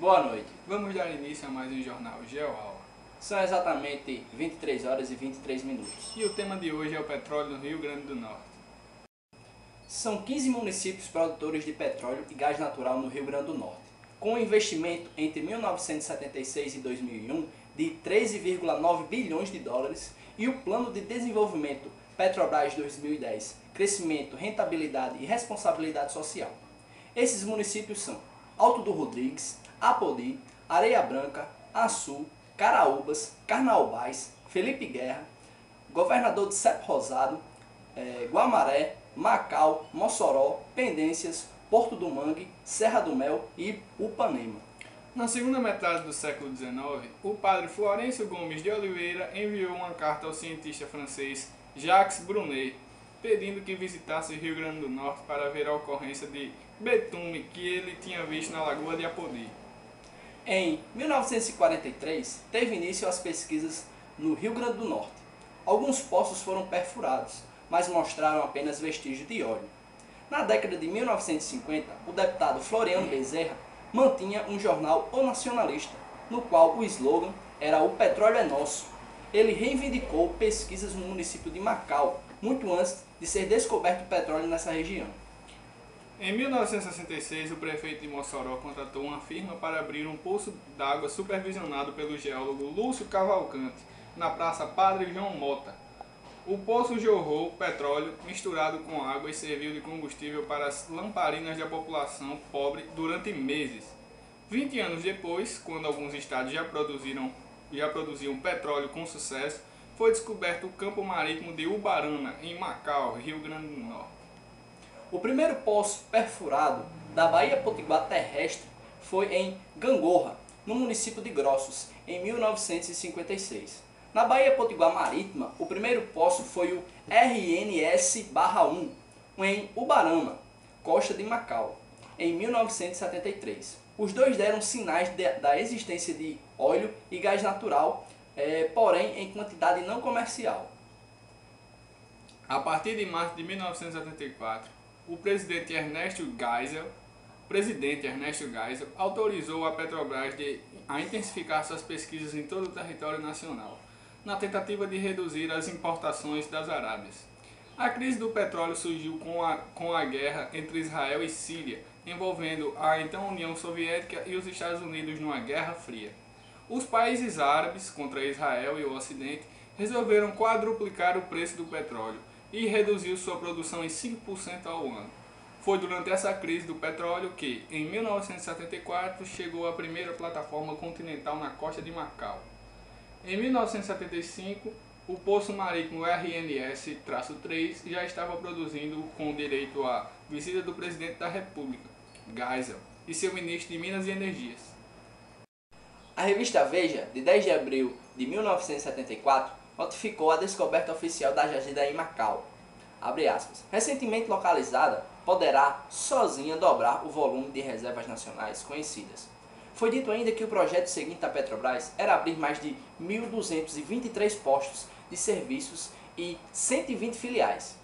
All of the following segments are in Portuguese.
Boa noite. Vamos dar início a mais um Jornal GeoAula. São exatamente 23 horas e 23 minutos. E o tema de hoje é o petróleo no Rio Grande do Norte. São 15 municípios produtores de petróleo e gás natural no Rio Grande do Norte, com um investimento entre 1976 e 2001 de 13,9 bilhões de dólares e o Plano de Desenvolvimento Petrobras 2010, Crescimento, Rentabilidade e Responsabilidade Social. Esses municípios são Alto do Rodrigues, Apodi, Areia Branca, Açu, Caraúbas, Carnaubais, Felipe Guerra, Governador de Cepo Rosado, Guamaré, Macau, Mossoró, Pendências, Porto do Mangue, Serra do Mel e Upanema. Na segunda metade do século XIX, o padre Florencio Gomes de Oliveira enviou uma carta ao cientista francês Jacques Brunet, pedindo que visitasse o Rio Grande do Norte para ver a ocorrência de betume que ele tinha visto na Lagoa de Apodi. Em 1943, teve início as pesquisas no Rio Grande do Norte. Alguns poços foram perfurados, mas mostraram apenas vestígios de óleo. Na década de 1950, o deputado Floriano Bezerra mantinha um jornal O Nacionalista, no qual o slogan era "O petróleo é nosso". Ele reivindicou pesquisas no município de Macau, muito antes de ser descoberto o petróleo nessa região. Em 1966, o prefeito de Mossoró contratou uma firma para abrir um poço d'água supervisionado pelo geólogo Lúcio Cavalcante, na Praça Padre João Mota. O poço jorrou petróleo misturado com água e serviu de combustível para as lamparinas da população pobre durante meses. 20 anos depois, quando alguns estados já produziam petróleo com sucesso, foi descoberto o campo marítimo de Ubarana, em Macau, Rio Grande do Norte. O primeiro poço perfurado da Baía Potiguar terrestre foi em Gangorra, no município de Grossos, em 1956. Na Baía Potiguar Marítima, o primeiro poço foi o RNS-1, em Ubarama, costa de Macau, em 1973. Os dois deram sinais da existência de óleo e gás natural, porém em quantidade não comercial. A partir de março de 1974, o presidente Ernesto Geisel autorizou a Petrobras a intensificar suas pesquisas em todo o território nacional, na tentativa de reduzir as importações das Arábias. A crise do petróleo surgiu com a guerra entre Israel e Síria, envolvendo a então União Soviética e os Estados Unidos numa Guerra Fria. Os países árabes, contra Israel e o Ocidente, resolveram quadruplicar o preço do petróleo e reduziu sua produção em 5% ao ano. Foi durante essa crise do petróleo que, em 1974, chegou a primeira plataforma continental na costa de Macau. Em 1975, o poço marítimo RNS-3 já estava produzindo com direito à visita do presidente da República, Geisel, e seu ministro de Minas e Energias. A revista Veja, de 10 de abril de 1974, notificou a descoberta oficial da jazida em Macau. Abre aspas. Recentemente localizada, poderá sozinha dobrar o volume de reservas nacionais conhecidas. Foi dito ainda que o projeto seguinte da Petrobras era abrir mais de 1.223 postos de serviços e 120 filiais.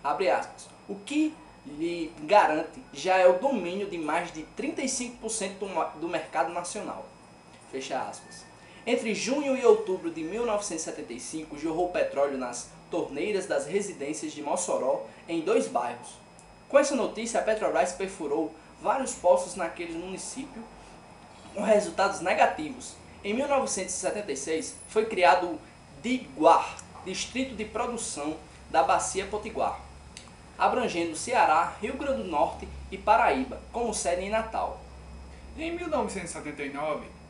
Abre aspas. O que lhe garante já é o domínio de mais de 35% do mercado nacional. Fecha aspas. Entre junho e outubro de 1975, jorrou petróleo nas torneiras das residências de Mossoró, em 2 bairros. Com essa notícia, a Petrobras perfurou vários poços naquele município, com resultados negativos. Em 1976, foi criado o DIGUAR, Distrito de Produção da Bacia Potiguar, abrangendo Ceará, Rio Grande do Norte e Paraíba, como sede em Natal. Em 1979,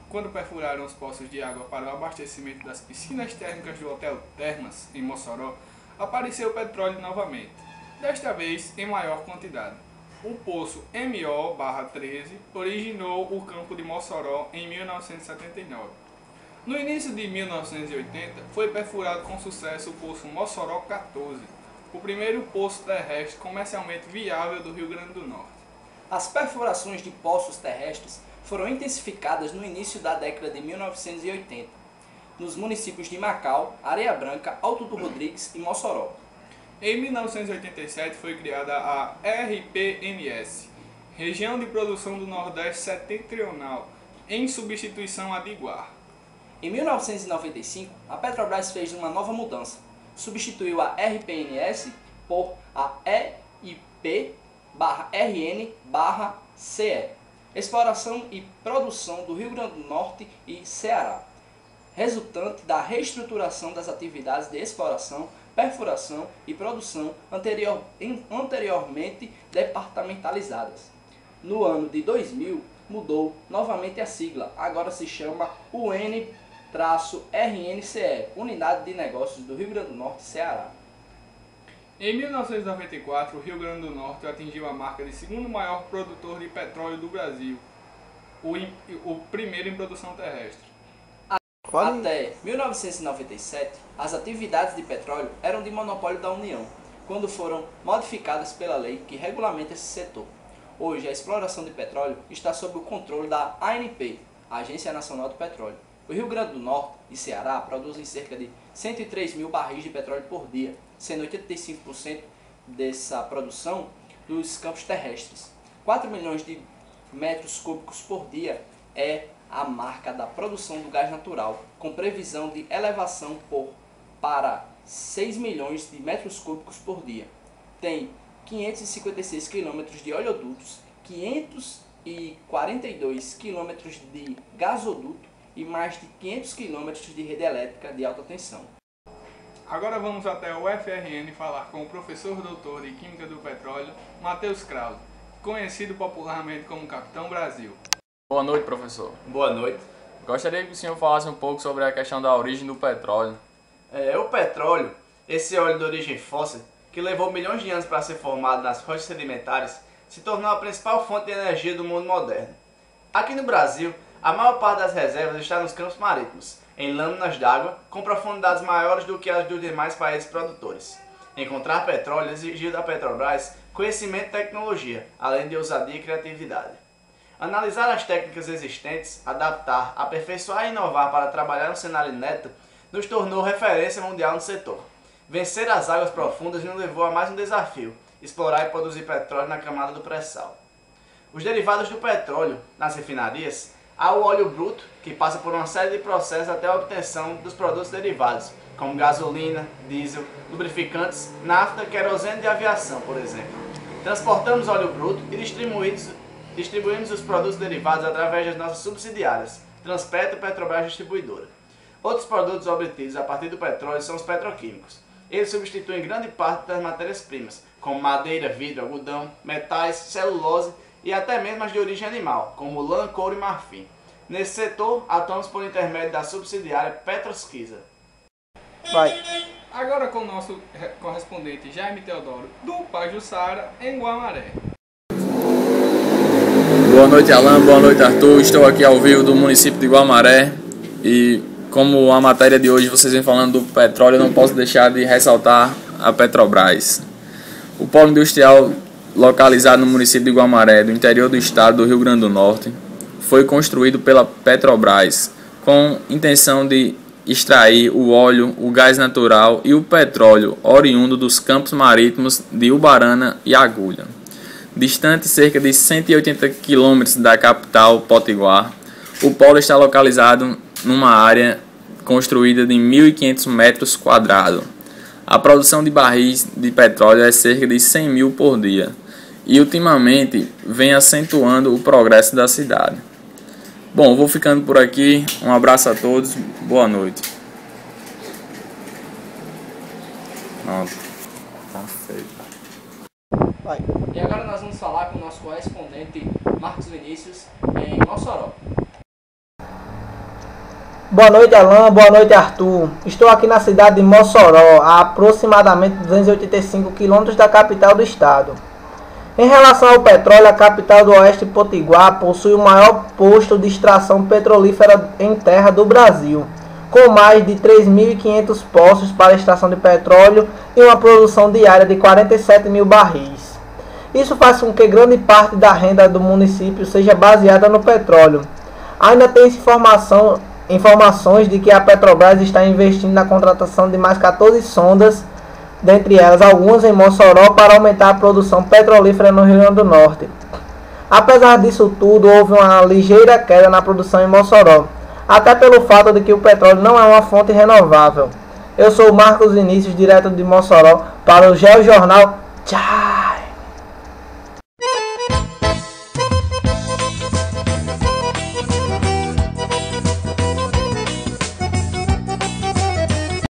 quando perfuraram os poços de água para o abastecimento das piscinas térmicas do Hotel Termas, em Mossoró, apareceu petróleo novamente, desta vez em maior quantidade. O poço MO-13 originou o campo de Mossoró em 1979. No início de 1980, foi perfurado com sucesso o poço Mossoró 14, o primeiro poço terrestre comercialmente viável do Rio Grande do Norte. As perfurações de poços terrestres foram intensificadas no início da década de 1980, nos municípios de Macau, Areia Branca, Alto do Rodrigues e Mossoró. Em 1987 foi criada a RPNS, região de produção do Nordeste Setentrional, em substituição à Diguar. Em 1995, a Petrobras fez uma nova mudança. Substituiu a RPNS por a EIP/RN/CE, Exploração e Produção do Rio Grande do Norte e Ceará, resultante da reestruturação das atividades de exploração, perfuração e produção anteriormente departamentalizadas. No ano de 2000, mudou novamente a sigla, agora se chama UN-RNCE, Unidade de Negócios do Rio Grande do Norte e Ceará. Em 1994, o Rio Grande do Norte atingiu a marca de segundo maior produtor de petróleo do Brasil, o primeiro em produção terrestre. Até 1997, as atividades de petróleo eram de monopólio da União, quando foram modificadas pela lei que regulamenta esse setor. Hoje, a exploração de petróleo está sob o controle da ANP, Agência Nacional do Petróleo. O Rio Grande do Norte e Ceará produzem cerca de 103 mil barris de petróleo por dia, sendo 85% dessa produção dos campos terrestres. 4 milhões de metros cúbicos por dia é a marca da produção do gás natural, com previsão de elevação para 6 milhões de metros cúbicos por dia. Tem 556 quilômetros de oleodutos, 542 quilômetros de gasoduto e mais de 500 quilômetros de rede elétrica de alta tensão. Agora vamos até o UFRN falar com o professor doutor de Química do Petróleo, Matheus Krause, conhecido popularmente como Capitão Brasil. Boa noite, professor. Boa noite. Gostaria que o senhor falasse um pouco sobre a questão da origem do petróleo. O petróleo, esse óleo de origem fóssil, que levou milhões de anos para ser formado nas rochas sedimentares, se tornou a principal fonte de energia do mundo moderno. Aqui no Brasil, a maior parte das reservas está nos campos marítimos, em lâminas d'água, com profundidades maiores do que as dos demais países produtores. Encontrar petróleo exigiu da Petrobras conhecimento e tecnologia, além de ousadia e criatividade. Analisar as técnicas existentes, adaptar, aperfeiçoar e inovar para trabalhar um cenário inédito nos tornou referência mundial no setor. Vencer as águas profundas nos levou a mais um desafio: explorar e produzir petróleo na camada do pré-sal. Os derivados do petróleo nas refinarias, há o óleo bruto, que passa por uma série de processos até a obtenção dos produtos derivados, como gasolina, diesel, lubrificantes, nafta, querosene de aviação, por exemplo. Transportamos óleo bruto e distribuímos os produtos derivados através das nossas subsidiárias, Transpetro e Petrobras Distribuidora. Outros produtos obtidos a partir do petróleo são os petroquímicos. Eles substituem grande parte das matérias-primas, como madeira, vidro, algodão, metais, celulose e até mesmo as de origem animal, como lã, couro e marfim. Nesse setor, atuamos por intermédio da subsidiária Petrosquisa. Agora com o nosso correspondente Jaime Teodoro, do Pajuçara, em Guamaré. Boa noite, Alan. Boa noite, Arthur. Estou aqui ao vivo do município de Guamaré e, como a matéria de hoje vocês vêm falando do petróleo, eu não posso deixar de ressaltar a Petrobras. O polo industrial localizado no município de Guamaré, do interior do estado do Rio Grande do Norte, foi construído pela Petrobras com intenção de extrair o óleo, o gás natural e o petróleo oriundo dos campos marítimos de Ubarana e Agulha. Distante cerca de 180 quilômetros da capital Potiguar, o polo está localizado numa área construída de 1.500 metros quadrados. A produção de barris de petróleo é cerca de 100 mil por dia e ultimamente vem acentuando o progresso da cidade. Bom, vou ficando por aqui. Um abraço a todos. Boa noite. Pronto. Tá feito. E agora nós vamos falar com o nosso correspondente Marcos Vinícius em Mossoró. Boa noite, Alan. Boa noite, Arthur. Estou aqui na cidade de Mossoró, a aproximadamente 285 quilômetros da capital do estado. Em relação ao petróleo, a capital do Oeste Potiguar possui o maior posto de extração petrolífera em terra do Brasil, com mais de 3.500 poços para extração de petróleo e uma produção diária de 47 mil barris. Isso faz com que grande parte da renda do município seja baseada no petróleo. Ainda tem informações de que a Petrobras está investindo na contratação de mais 14 sondas, dentre elas algumas em Mossoró, para aumentar a produção petrolífera no Rio Grande do Norte. Apesar disso tudo, houve uma ligeira queda na produção em Mossoró, até pelo fato de que o petróleo não é uma fonte renovável. Eu sou o Marcos Vinícius, direto de Mossoró, para o GeoJornal. Tchau!